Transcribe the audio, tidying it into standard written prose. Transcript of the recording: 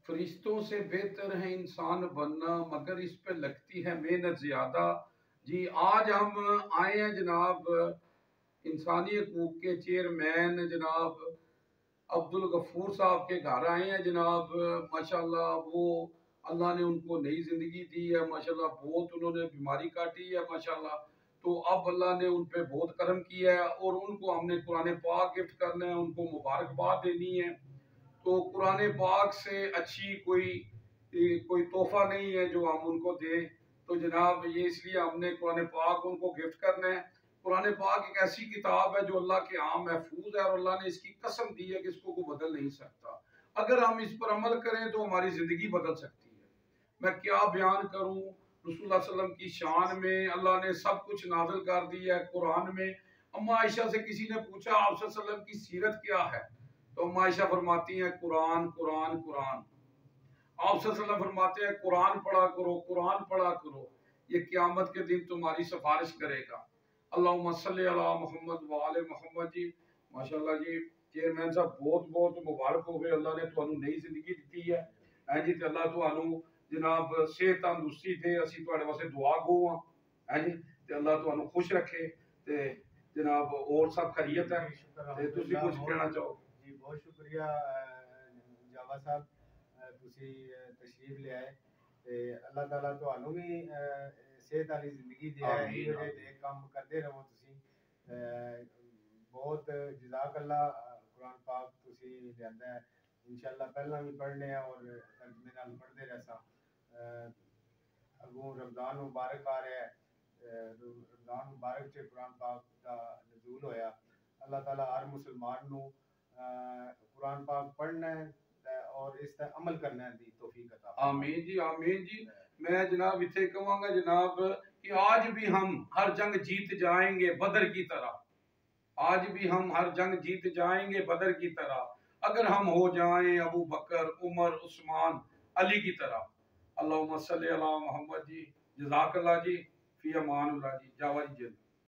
फरिश्तों से बेहतर है इंसान बनना, मगर इस पे लगती है मेहनत ज़्यादा। जी, आज हम आए हैं जनाब इंसानी हकूक़ के चेयरमैन जनाब अब्दुल गफूर साहब के घर आए हैं जनाब। माशाल्लाह वो अल्लाह ने उनको नई ज़िंदगी दी है माशाल्लाह, बहुत उन्होंने बीमारी काटी है माशाल्लाह। तो अब अल्लाह ने उन पे बहुत करम किया है और उनको हमने कुरान पाक गिफ्ट करना है, उनको मुबारकबाद देनी है। तो कुरान पाक से अच्छी कोई तोहफा नहीं है जो हम उनको दें। तो जनाब ये इसलिए हमने कुरान पाक उनको गिफ्ट करना है। कुरान पाक एक ऐसी किताब है जो अल्लाह के यहाँ महफूज है और अल्लाह ने इसकी कसम दी है कि इसको कोई बदल नहीं सकता। अगर हम इस पर अमल करें तो हमारी ज़िंदगी बदल सकती है। मैं क्या बयान करूं रसूलुल्लाह सल्लल्लाहु अलैहि वसल्लम की शान में, अल्लाह ने सब कुछ नाज़िल कर दिया है कुरान में। अम्मा आयशा से किसी ने पूछा आप सल्लल्लाहु अलैहि वसल्लम की सीरत क्या है, तो अम्मा आयशा फरमाती हैं कुरान कुरान कुरान। आप सल्लल्लाहु अलैहि वसल्लम फरमाते हैं कुरान पढ़ा करो, कुरान पढ़ा करो, ये क़यामत के दिन तुम्हारी सिफारिश करेगा। अल्लाहुम्मा सल्ली अला मुहम्मद व आले मुहम्मद जी। माशाल्लाह जी चेयरमैन साहब बहुत बहुत मुबारक हो गए, अल्लाह ने तुहानू नई जिंदगी दी है। हैं जी, ते अल्लाह तुहानू जनाब सेहत तंदुरुस्ती दे, असीं तुहाडे वास्ते दुआ गो हां। हैं जी, ते अल्लाह तुहानू खुश रखे ते जनाब और सब खैरियत है। ते तुसीं कुछ कहना चाहो? जी बहुत शुक्रिया जावा साहब, ਤੁਸੀਂ तशरीफ ले आए ਤੇ ਅੱਲਾਹ ਤਾਲਾ ਤੁਹਾਨੂੰ ਵੀ ਸਿਹਤ ਵਾਲੀ ਜ਼ਿੰਦਗੀ ਦੇ ਇਹੀ आमीन ਜਿਹੇ आमीन। ਦੇ ਕੰਮ ਕਰਦੇ ਰਹੋ ਤੁਸੀਂ। ਬਹੁਤ ਜਜ਼ਾਕ ਅੱਲਾ। ਕੁਰਾਨ ਪਾਕ ਤੁਸੀਂ ਲਿਆਂਦਾ ਹੈ, ਇਨਸ਼ਾਅੱਲਾ ਪਹਿਲਾਂ ਵੀ ਪੜ੍ਹਨੇ ਆ ਔਰ ਤਰਜਮੇ ਨਾਲ ਪੜ੍ਹਦੇ ਰਹਿਸਾਂ। अगों रमज़ान मुबारक आ रहा है, रमज़ान मुबारक च कुरान पाक का नज़ूल होया। अल्लाह ताला हर मुसलमान नू कुरान पाक पढ़ना है और इस पर अमल करने दी तौफीक अता फरमाए। आमीन जी आमीन जी। मैं जनाब इतने कहूँगा जनाब कि आज भी हम हर जंग जीत जाएंगे बदर की तरह। आज भी हम हर जंग जीत जाएंगे बदर की तरह, अगर हम हो जाएं अबू बकर उमर उस्मान अली की तरह। अल्लाहुम्मा सल्ली अला मोहम्मद जी। जज़ाकल्लाह जी। फी अमानुल्लाह जी। जावा जी।